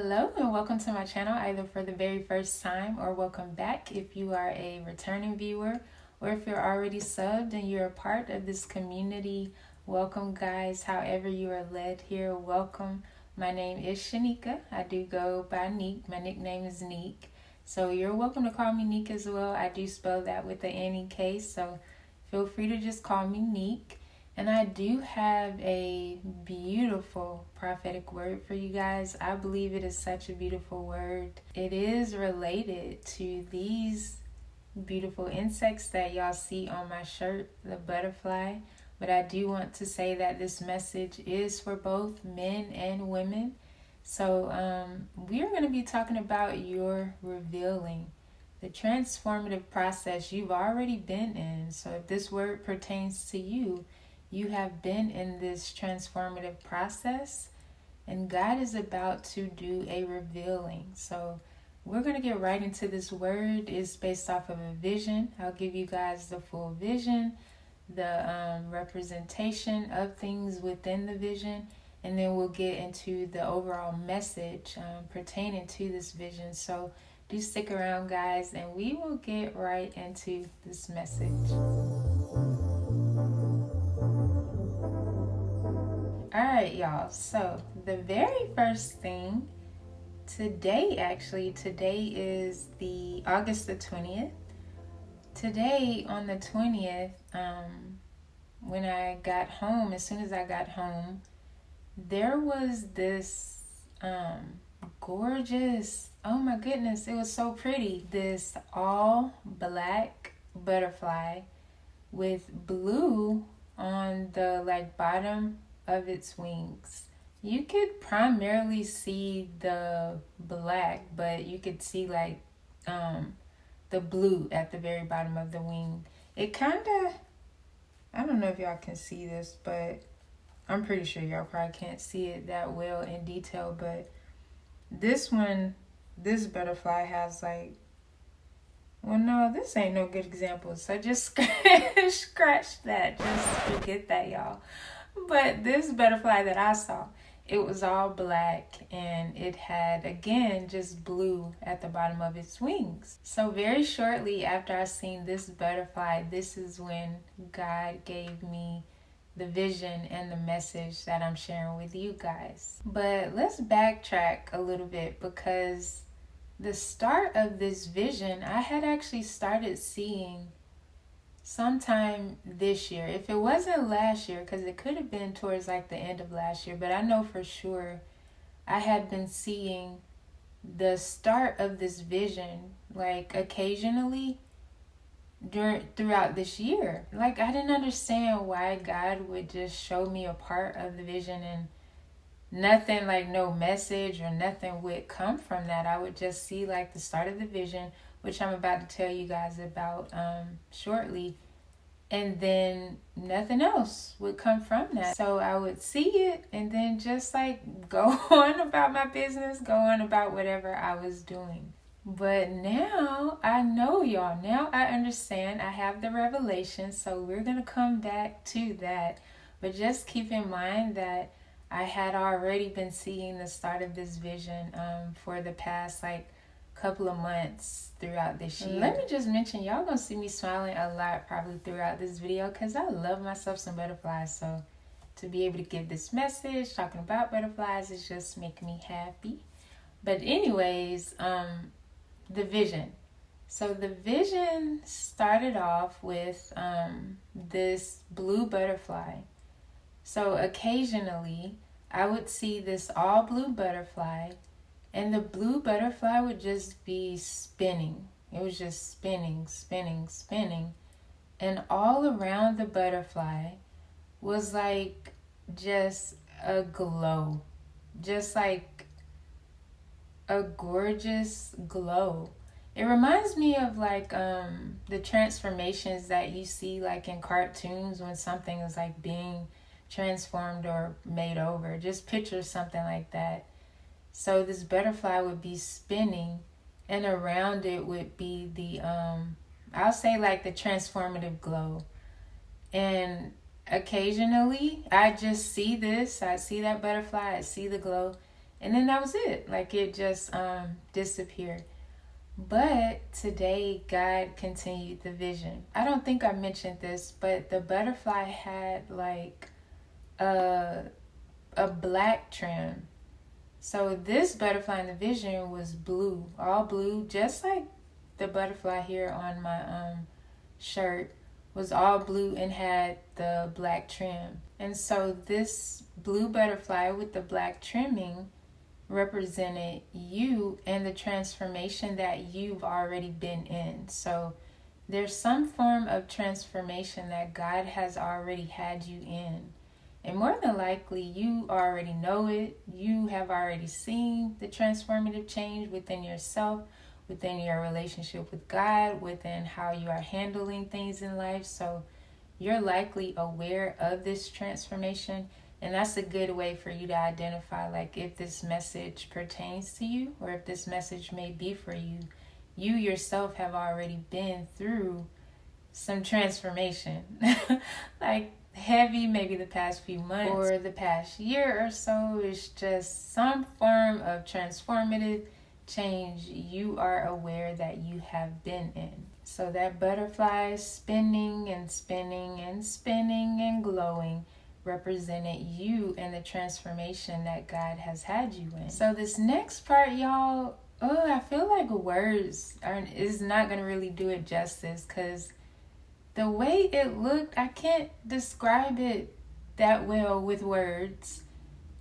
Hello and welcome to my channel, either for the very first time or welcome back if you are a returning viewer, or if you're already subbed and you're a part of this community. Welcome, guys. However you are led here, welcome. My name is Shanika. I do go by Neek. My nickname is Neek. So you're welcome to call me Neek as well. I do spell that with the N-E-K, so feel free to just call me Neek. And I do have a beautiful prophetic word for you guys. I believe it is such a beautiful word. It is related to these beautiful insects that y'all see on my shirt, the butterfly. But I do want to say that this message is for both men and women. So we're going to be talking about your revealing, the transformative process you've already been in. So if this word pertains to you, you have been in this transformative process, and God is about to do a revealing. So we're going to get right into this word. It's based off of a vision. I'll give you guys the full vision, the representation of things within the vision, and then we'll get into the overall message pertaining to this vision. So do stick around, guys, and we will get right into this message. Alright, y'all, so the very first thing today is the August the 20th. Today on the 20th, when I got home, as soon as I got home, there was this gorgeous, oh my goodness, it was so pretty, this all black butterfly with blue on the bottom of its wings. You could primarily see the black, but you could see the blue at the very bottom of the wing. It kind of, I don't know if y'all can see this, but I'm pretty sure y'all probably can't see it that well in detail, but this butterfly has well, no, this ain't no good example, so just scratch that. Just forget that, y'all. But this butterfly that I saw, it was all black, and it had, again, just blue at the bottom of its wings. So very shortly after I seen this butterfly, this is when God gave me the vision and the message that I'm sharing with you guys. But let's backtrack a little bit, because the start of this vision, I had actually started seeing sometime this year. If it wasn't last year, because it could have been towards the end of last year, but I know for sure I had been seeing the start of this vision occasionally throughout this year. I didn't understand why God would just show me a part of the vision and nothing, no message or nothing would come from that. I would just see the start of the vision, which I'm about to tell you guys about shortly, and then nothing else would come from that. So I would see it and then just go on about my business, go on about whatever I was doing. But now I know, y'all. Now I understand. I have the revelation, so we're going to come back to that. But just keep in mind that I had already been seeing the start of this vision for the past couple of months throughout this year. Let me just mention, y'all gonna see me smiling a lot probably throughout this video, because I love myself some butterflies. So to be able to give this message talking about butterflies is just making me happy. But anyways, the vision. So the vision started off with this blue butterfly. So occasionally I would see this all blue butterfly, and the blue butterfly would just be spinning. It was just spinning, spinning, spinning. And all around the butterfly was just a glow. Just a gorgeous glow. It reminds me of the transformations that you see in cartoons when something is being transformed or made over. Just picture something like that. So this butterfly would be spinning, and around it would be the I'll say the transformative glow. And occasionally I just see this, I see that butterfly, I see the glow, And then that was it. Like it just disappeared. But today, God continued the vision. I don't think I mentioned this, but the butterfly had like a black trim. So this butterfly in the vision was blue, all blue, just like the butterfly here on my shirt was all blue and had the black trim. And so this blue butterfly with the black trimming represented you and the transformation that you've already been in. So there's some form of transformation that God has already had you in. And more than likely, you already know it. You have already seen the transformative change within yourself, within your relationship with God, within how you are handling things in life. So you're likely aware of this transformation. And that's a good way for you to identify, like, if this message pertains to you or if this message may be for you. You yourself have already been through some transformation. Like, heavy, maybe the past few months or the past year or so. It's just some form of transformative change you are aware that you have been in. So that butterfly spinning and spinning and spinning and glowing represented you and the transformation that God has had you in. So this next part, y'all, I feel like words is not going to really do it justice, because the way it looked, I can't describe it that well with words.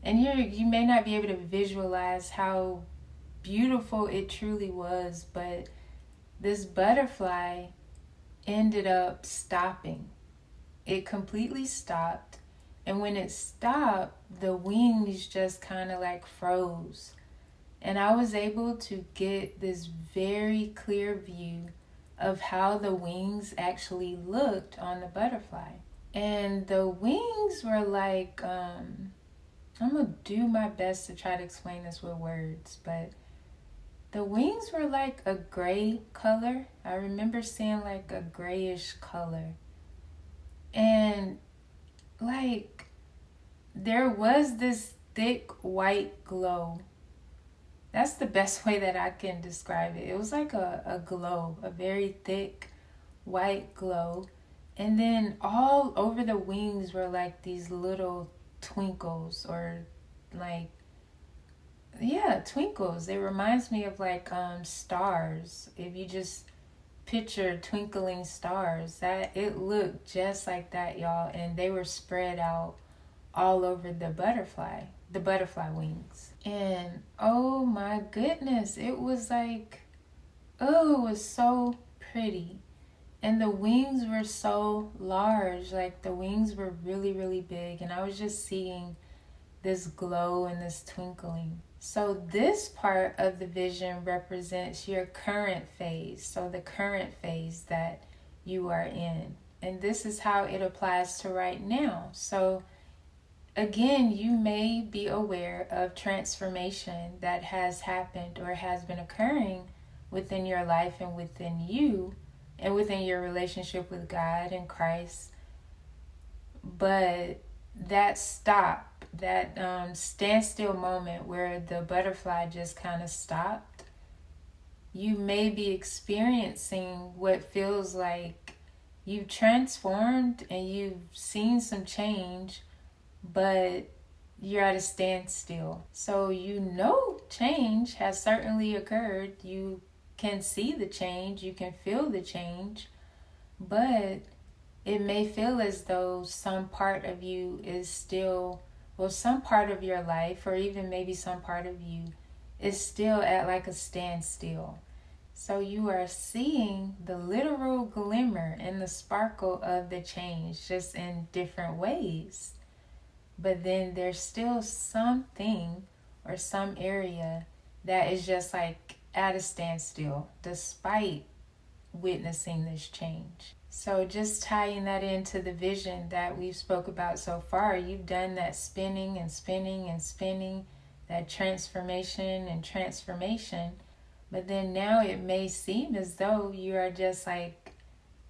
And you may not be able to visualize how beautiful it truly was, but this butterfly ended up stopping. It completely stopped. And when it stopped, the wings just kind of like froze. And I was able to get this very clear view of how the wings actually looked on the butterfly. And the wings were like, I'm going to do my best to try to explain this with words, but the wings were like a gray color. I remember seeing like a grayish color. And like there was this thick white glow. That's the best way that I can describe it. It was like a glow, a very thick white glow. And then all over the wings were like these little twinkles, or like, yeah, twinkles. It reminds me of like stars. If you just picture twinkling stars, that it looked just like that, y'all. And they were spread out all over the butterfly wings. And oh my goodness, it was like, oh, it was so pretty. And the wings were so large, like the wings were really, really big. And I was just seeing this glow and this twinkling. So this part of the vision represents your current phase. So the current phase that you are in. And this is how it applies to right now. So again, you may be aware of transformation that has happened or has been occurring within your life and within you and within your relationship with God and Christ. But that stop, that standstill moment where the butterfly just kind of stopped, you may be experiencing what feels like you've transformed and you've seen some change, but you're at a standstill. So you know change has certainly occurred. You can see the change, you can feel the change, but it may feel as though some part of you is still, well, some part of your life, or even maybe some part of you is still at like a standstill. So you are seeing the literal glimmer and the sparkle of the change, just in different ways. But then there's still something or some area that is just like at a standstill despite witnessing this change. So just tying that into the vision that we've spoke about so far, you've done that spinning and spinning and spinning, that transformation and transformation. But then now it may seem as though you are just like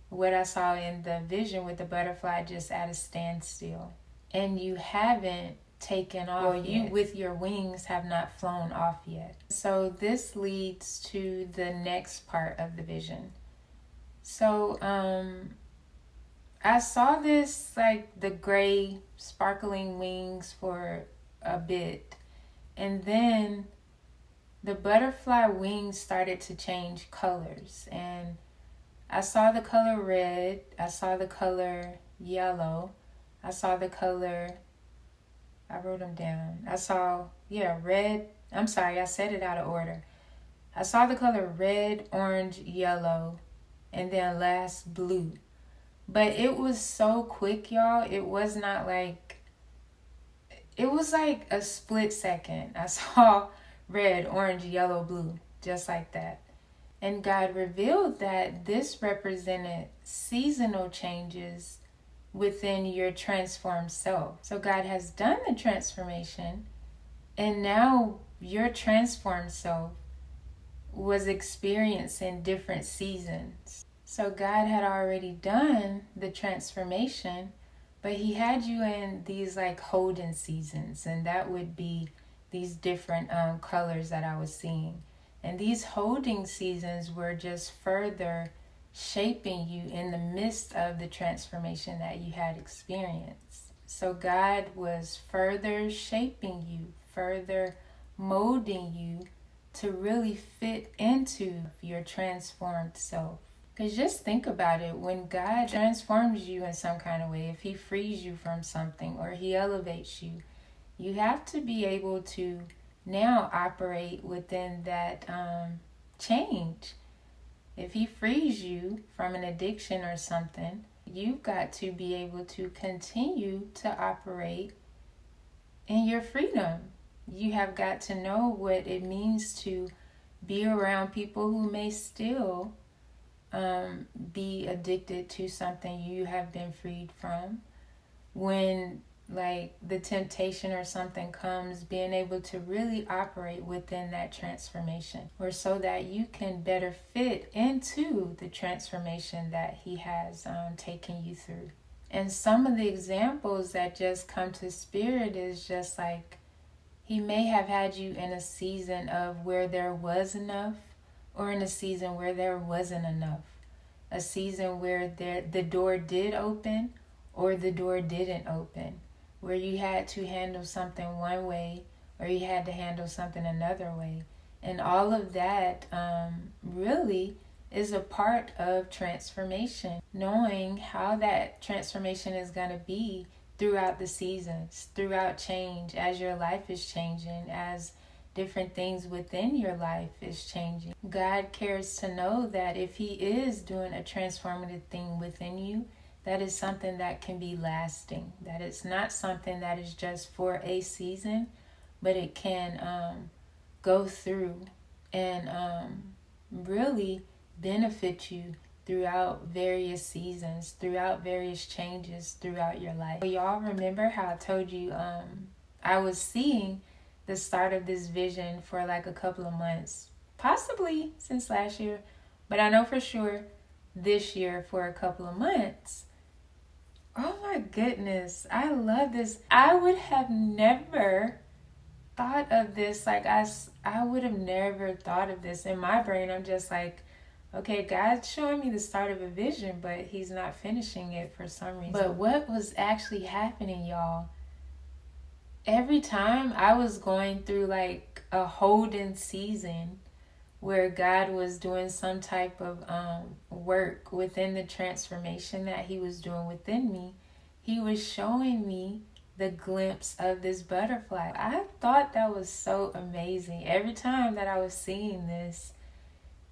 what I saw in the vision with the butterfly, just at a standstill. And you haven't taken off, or you with your wings have not flown off yet. So this leads to the next part of the vision. So I saw this, like the gray sparkling wings for a bit, and then the butterfly wings started to change colors, and I saw the color red, I saw the color yellow, I saw the color, I wrote them down. I saw, red. I'm sorry, I said it out of order. I saw the color red, orange, yellow, and then last blue. But it was so quick, y'all. It was not like, it was like a split second. I saw red, orange, yellow, blue, just like that. And God revealed that this represented seasonal changes within your transformed self. So God has done the transformation, and now your transformed self was experiencing different seasons. So God had already done the transformation, but he had you in these like holding seasons, and that would be these different colors that I was seeing. And these holding seasons were just further shaping you in the midst of the transformation that you had experienced. So God was further shaping you, further molding you to really fit into your transformed self. Because just think about it, when God transforms you in some kind of way, if he frees you from something or he elevates you, you have to be able to now operate within that change. If he frees you from an addiction or something, you've got to be able to continue to operate in your freedom. You have got to know what it means to be around people who may still be addicted to something you have been freed from. When like the temptation or something comes, being able to really operate within that transformation, or so that you can better fit into the transformation that he has taken you through. And some of the examples that just come to spirit is just like, he may have had you in a season of where there was enough, or in a season where there wasn't enough. A season where the door did open, or the door didn't open. Where you had to handle something one way, or you had to handle something another way. And all of that really is a part of transformation. Knowing how that transformation is going to be throughout the seasons, throughout change, as your life is changing, as different things within your life is changing. God cares to know that if he is doing a transformative thing within you, that is something that can be lasting. That it's not something that is just for a season, but it can go through and really benefit you throughout various seasons, throughout various changes throughout your life. Y'all remember how I told you I was seeing the start of this vision for like a couple of months, possibly since last year, but I know for sure this year for a couple of months. Oh my goodness, I love this. I would have never thought of this. Like I would have never thought of this. In my brain, I'm just like, okay, God's showing me the start of a vision, but he's not finishing it for some reason. But what was actually happening, y'all? Every time I was going through like a holding season where God was doing some type of work within the transformation that he was doing within me, he was showing me the glimpse of this butterfly. I thought that was so amazing. Every time that I was seeing this,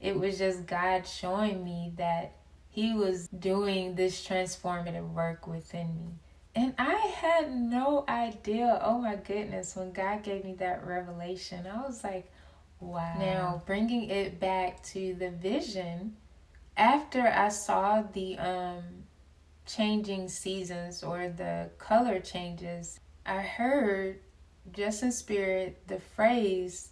it was just God showing me that he was doing this transformative work within me. And I had no idea. Oh my goodness, when God gave me that revelation, I was like, wow. Now, bringing it back to the vision, after I saw the changing seasons or the color changes, I heard just in spirit the phrase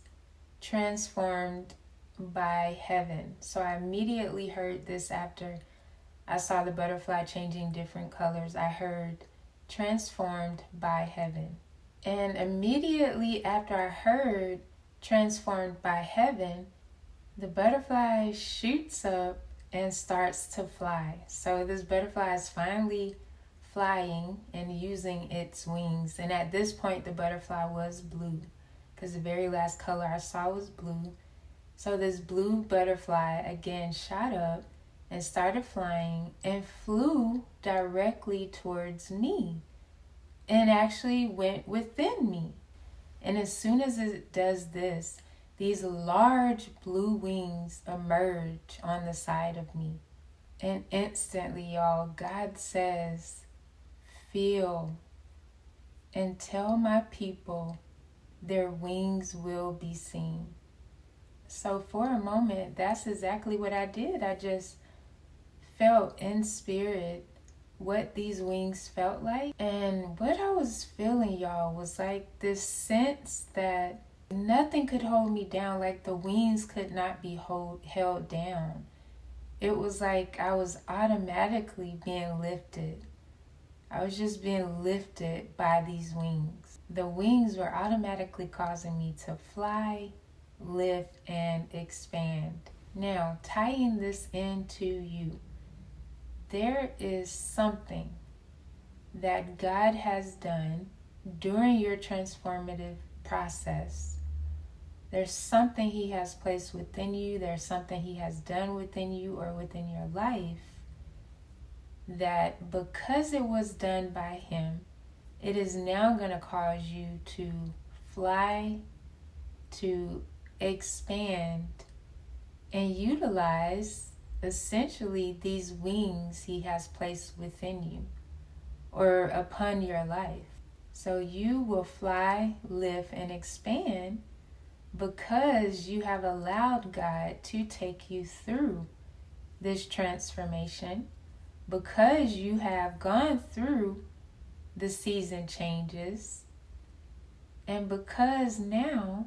transformed by heaven. So I immediately heard this after I saw the butterfly changing different colors. I heard transformed by heaven. And immediately after I heard transformed by heaven, the butterfly shoots up and starts to fly. So this butterfly is finally flying and using its wings. And at this point, the butterfly was blue because the very last color I saw was blue. So this blue butterfly again shot up and started flying and flew directly towards me and actually went within me. And as soon as it does this, these large blue wings emerge on the side of me. And instantly, y'all, God says, feel and tell my people their wings will be seen. So for a moment, that's exactly what I did. I just felt in spirit what these wings felt like. And what I was feeling, y'all, was like this sense that nothing could hold me down, like the wings could not be held down. It was like I was automatically being lifted. I was just being lifted by these wings. The wings were automatically causing me to fly, lift, and expand. Now, tying this into you, there is something that God has done during your transformative process. There's something He has placed within you. There's something He has done within you or within your life that because it was done by Him, it is now going to cause you to fly, to expand, and utilize essentially these wings He has placed within you or upon your life. So you will fly, lift, and expand because you have allowed God to take you through this transformation, because you have gone through the season changes, and because now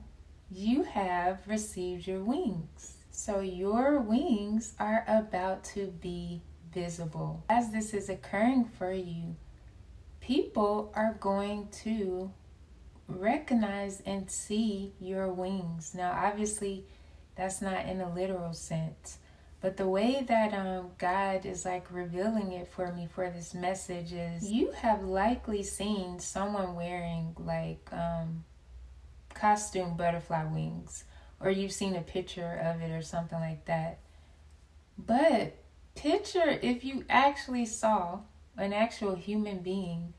you have received your wings. So your wings are about to be visible. As this is occurring for you, people are going to recognize and see your wings. Now, obviously, that's not in a literal sense, but the way that God is like revealing it for me for this message is you have likely seen someone wearing like costume butterfly wings, or you've seen a picture of it or something like that. But picture if you actually saw an actual human being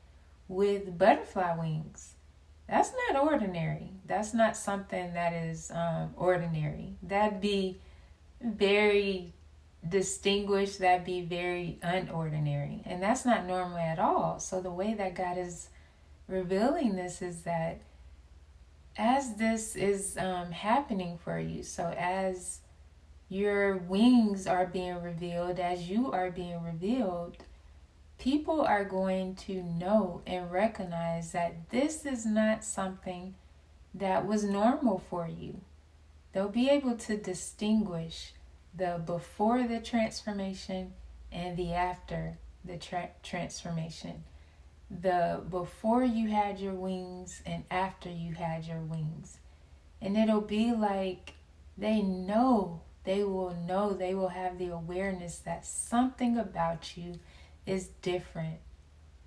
with butterfly wings. That's not ordinary. That's not something that is ordinary. That'd be very distinguished. That'd be very unordinary. And that's not normal at all. So the way that God is revealing this is that as this is happening for you, so as your wings are being revealed, as you are being revealed, people are going to know and recognize that this is not something that was normal for you. They'll be able to distinguish the before the transformation and the after the transformation. The before you had your wings and after you had your wings. And it'll be like they will have the awareness that something about you is different,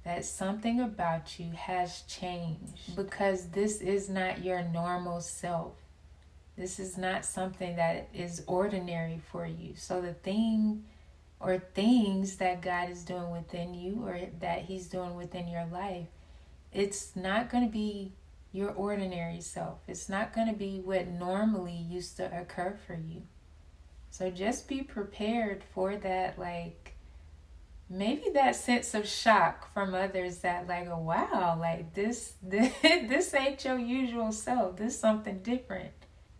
that something about you has changed, because this is not your normal self. This is not something that is ordinary for you. So the thing or things that God is doing within you or that He's doing within your life, it's not going to be your ordinary self. It's not going to be what normally used to occur for you. So just be prepared for that, like maybe that sense of shock from others that like, oh, wow, like this ain't your usual self. This is something different.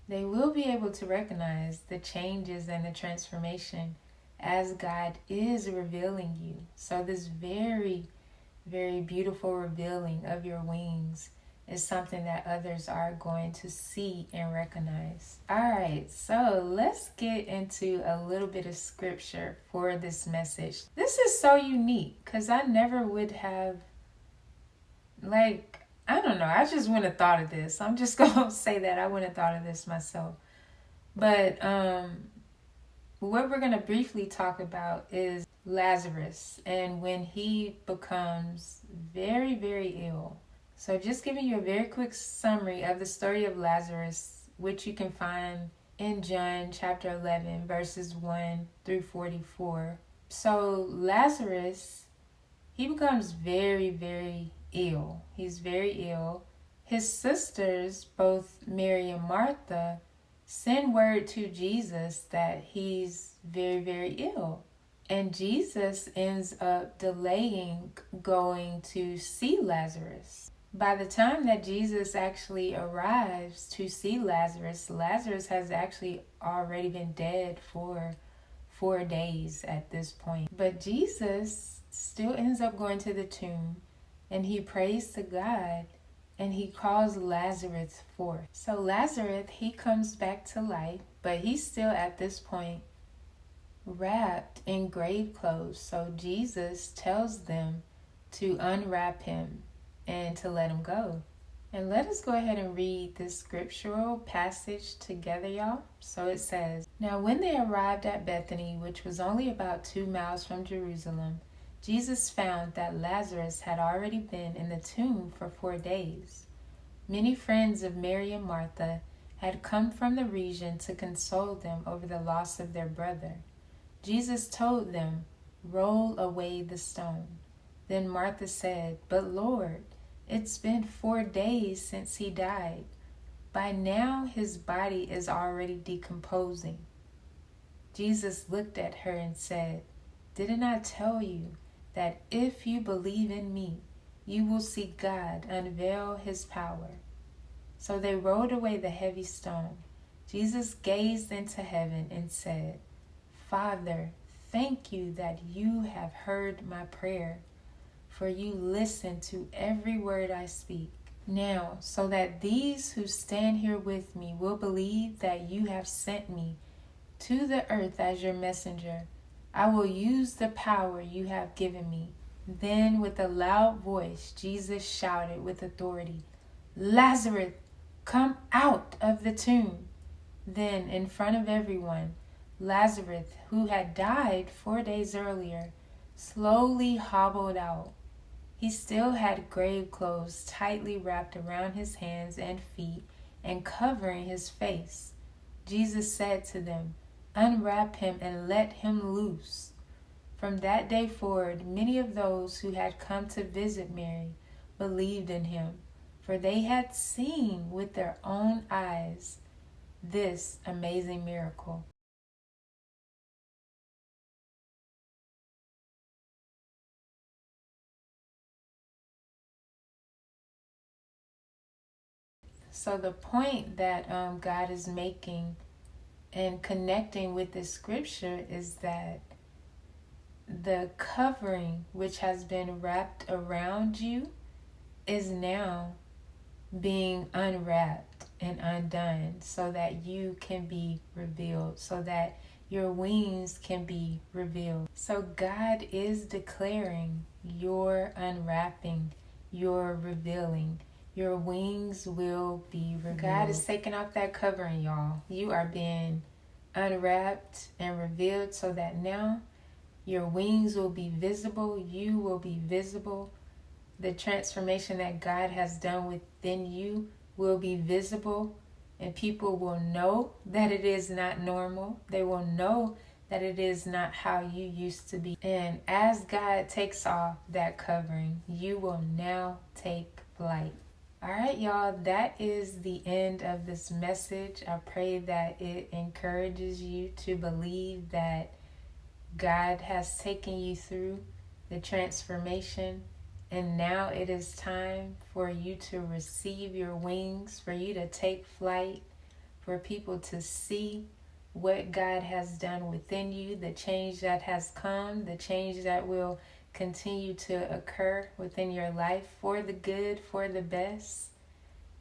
They will be able to recognize the changes and the transformation as God is revealing you. So this very, very beautiful revealing of your wings is something that others are going to see and recognize. All right, so let's get into a little bit of scripture for this message. This is so unique because I never would have, I don't know. I just wouldn't have thought of this. I'm just going to say that I wouldn't have thought of this myself. But what we're going to briefly talk about is Lazarus and when he becomes very, very ill. So just giving you a very quick summary of the story of Lazarus, which you can find in John chapter 11, verses 1 through 44. So Lazarus, he becomes very, very ill. He's very ill. His sisters, both Mary and Martha, send word to Jesus that he's very, very ill. And Jesus ends up delaying going to see Lazarus. By the time that Jesus actually arrives to see Lazarus, Lazarus has actually already been dead for 4 days at this point. But Jesus still ends up going to the tomb and he prays to God and he calls Lazarus forth. So Lazarus, he comes back to life, but he's still at this point wrapped in grave clothes. So Jesus tells them to unwrap him and to let him go. And let us go ahead and read this scriptural passage together, y'all. So it says, "Now when they arrived at Bethany, which was only about 2 miles from Jerusalem, Jesus found that Lazarus had already been in the tomb for 4 days. Many friends of Mary and Martha had come from the region to console them over the loss of their brother. Jesus told them, 'Roll away the stone.' Then Martha said, 'But Lord, it's been 4 days since he died. By now his body is already decomposing.' Jesus looked at her and said, 'Didn't I tell you that if you believe in me, you will see God unveil his power?' So they rolled away the heavy stone. Jesus gazed into heaven and said, 'Father, thank you that you have heard my prayer, for you listen to every word I speak. Now, so that these who stand here with me will believe that you have sent me to the earth as your messenger, I will use the power you have given me.' Then with a loud voice, Jesus shouted with authority, 'Lazarus, come out of the tomb.' Then in front of everyone, Lazarus, who had died 4 days earlier, slowly hobbled out. He still had grave clothes tightly wrapped around his hands and feet and covering his face. Jesus said to them, 'Unwrap him and let him loose.' From that day forward, many of those who had come to visit Mary believed in him, for they had seen with their own eyes this amazing miracle." So the point that God is making and connecting with this scripture is that the covering which has been wrapped around you is now being unwrapped and undone so that you can be revealed, so that your wings can be revealed. So God is declaring your unwrapping, your revealing. Your wings will be revealed. God is taking off that covering, y'all. You are being unwrapped and revealed so that now your wings will be visible. You will be visible. The transformation that God has done within you will be visible, and people will know that it is not normal. They will know that it is not how you used to be. And as God takes off that covering, you will now take flight. All right, y'all, that is the end of this message. I pray that it encourages you to believe that God has taken you through the transformation, and now it is time for you to receive your wings, for you to take flight, for people to see what God has done within you, the change that has come, the change that will continue to occur within your life for the good, for the best.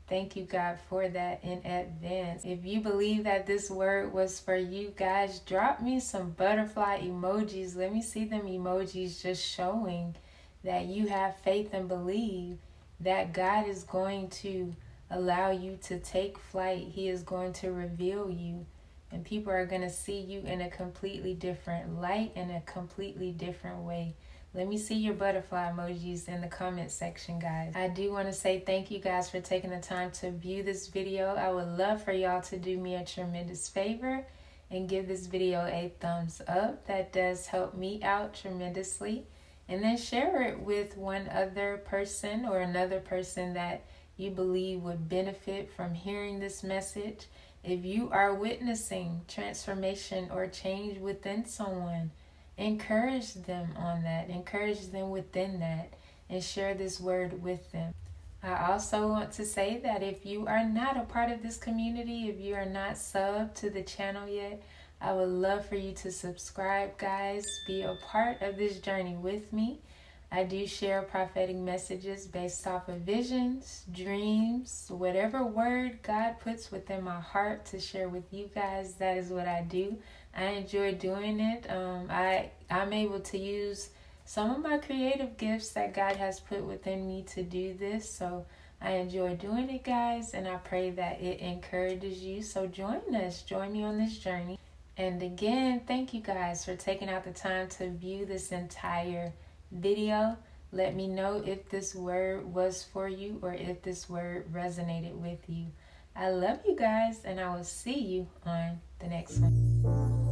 Thank you, God, for that in advance. If you believe that this word was for you, guys, drop me some butterfly emojis. Let me see them emojis just showing that you have faith and believe that God is going to allow you to take flight. He is going to reveal you, and people are going to see you in a completely different light, in a completely different way. Let me see your butterfly emojis in the comment section, guys. I do want to say thank you guys for taking the time to view this video. I would love for y'all to do me a tremendous favor and give this video a thumbs up. That does help me out tremendously. And then share it with one other person or another person that you believe would benefit from hearing this message. If you are witnessing transformation or change within someone, encourage them on that. Encourage them within that and share this word with them. I also want to say that if you are not a part of this community, if you are not subbed to the channel yet, I would love for you to subscribe, guys. Be a part of this journey with me. I do share prophetic messages based off of visions, dreams, whatever word God puts within my heart to share with you guys. That is what I do. I enjoy doing it. I'm able to use some of my creative gifts that God has put within me to do this. So I enjoy doing it, guys, and I pray that it encourages you. So join us. Join me on this journey. And again, thank you guys for taking out the time to view this entire video. Let me know if this word was for you or if this word resonated with you. I love you guys, and I will see you on the next one.